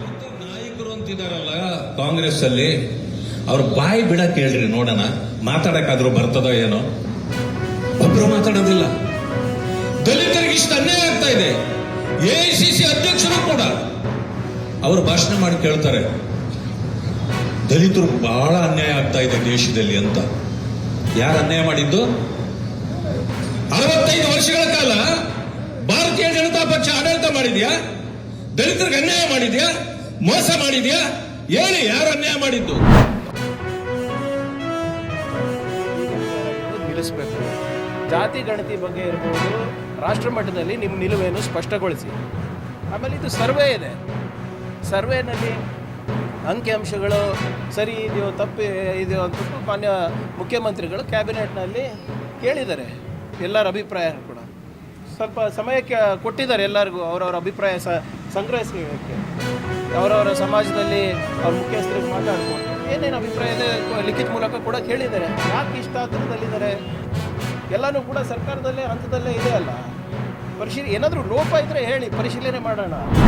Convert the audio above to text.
ನಾಯಕರು ಅಂತಿದಾರಲ್ಲ ಕಾಂಗ್ರೆಸ್ ಅಲ್ಲಿ, ಅವ್ರ ಬಾಯಿ ಬಿಡಕ್ ಹೇಳ್ರಿ ನೋಡೋಣ, ಮಾತಾಡಕ್ಕಾದ್ರೂ ಬರ್ತದೋ ಏನೋ. ಒಬ್ರು ಮಾತಾಡೋದಿಲ್ಲ. ದಲಿತರಿಗೆ ಇಷ್ಟು ಅನ್ಯಾಯ ಆಗ್ತಾ ಇದೆ. ಎಐಸಿಸಿ ಅಧ್ಯಕ್ಷರು ಕೂಡ ಅವರು ಭಾಷಣ ಮಾಡಿ ಕೇಳ್ತಾರೆ, ದಲಿತರು ಬಹಳ ಅನ್ಯಾಯ ಆಗ್ತಾ ಇದೆ ದೇಶದಲ್ಲಿ ಅಂತ. ಯಾರು ಅನ್ಯಾಯ ಮಾಡಿದ್ದು? 65 ವರ್ಷಗಳ ಕಾಲ ಭಾರತೀಯ ಜನತಾ ಪಕ್ಷ ಆಡಳಿತ ಮಾಡಿದ್ಯಾ? ದಲಿತರಿಗೆ ಅನ್ಯಾಯ ಮಾಡಿದ್ಯಾ? ಮೋಸ ಮಾಡಿದ್ಯಾ? ಹೇಳಿ, ಯಾರು ಅನ್ಯಾಯ ಮಾಡಿದ್ದು? ನಿಲ್ಲಿಸಬೇಕು. ಜಾತಿ ಗಣತಿ ಬಗ್ಗೆ ಇರ್ಬೋದು, ರಾಷ್ಟ್ರ ಮಟ್ಟದಲ್ಲಿ ನಿಮ್ಮ ನಿಲುವೇನು ಸ್ಪಷ್ಟಗೊಳಿಸಿ. ಆಮೇಲೆ ಇದು ಸರ್ವೆ ಇದೆ, ಸರ್ವೆನಲ್ಲಿ ಅಂಕಿಅಂಶಗಳು ಸರಿ ಇದೆಯೋ ತಪ್ಪು ಇದೆಯೋ ಅಂದ್ಬಿಟ್ಟು ಮಾನ್ಯ ಮುಖ್ಯಮಂತ್ರಿಗಳು ಕ್ಯಾಬಿನೆಟ್ನಲ್ಲಿ ಕೇಳಿದ್ದಾರೆ. ಎಲ್ಲರ ಅಭಿಪ್ರಾಯ ಕೂಡ ಸ್ವಲ್ಪ ಸಮಯಕ್ಕೆ ಕೊಟ್ಟಿದ್ದಾರೆ. ಎಲ್ಲರಿಗೂ ಅವರವರ ಅಭಿಪ್ರಾಯ ಸಂಗ್ರಹಿಸಲಿಕ್ಕೆ ಅವರವರ ಸಮಾಜದಲ್ಲಿ ಅವ್ರ ಮುಖ್ಯಸ್ಥರಿಗೆ ಮಾತಾಡ್ಕೊಂಡು ಏನೇನು ಅಭಿಪ್ರಾಯ ಇದೆ ಲಿಖಿತ ಮೂಲಕ ಕೂಡ ಕೇಳಿದ್ದಾರೆ. ಯಾಕೆ ಇಷ್ಟ ಹತ್ರದಲ್ಲಿದ್ದಾರೆ ಎಲ್ಲನೂ ಕೂಡ ಸರ್ಕಾರದಲ್ಲೇ ಹಂತದಲ್ಲೇ ಇದೆ ಅಲ್ಲ. ಏನಾದರೂ ಲೋಪ ಇದ್ದರೆ ಹೇಳಿ, ಪರಿಶೀಲನೆ ಮಾಡೋಣ.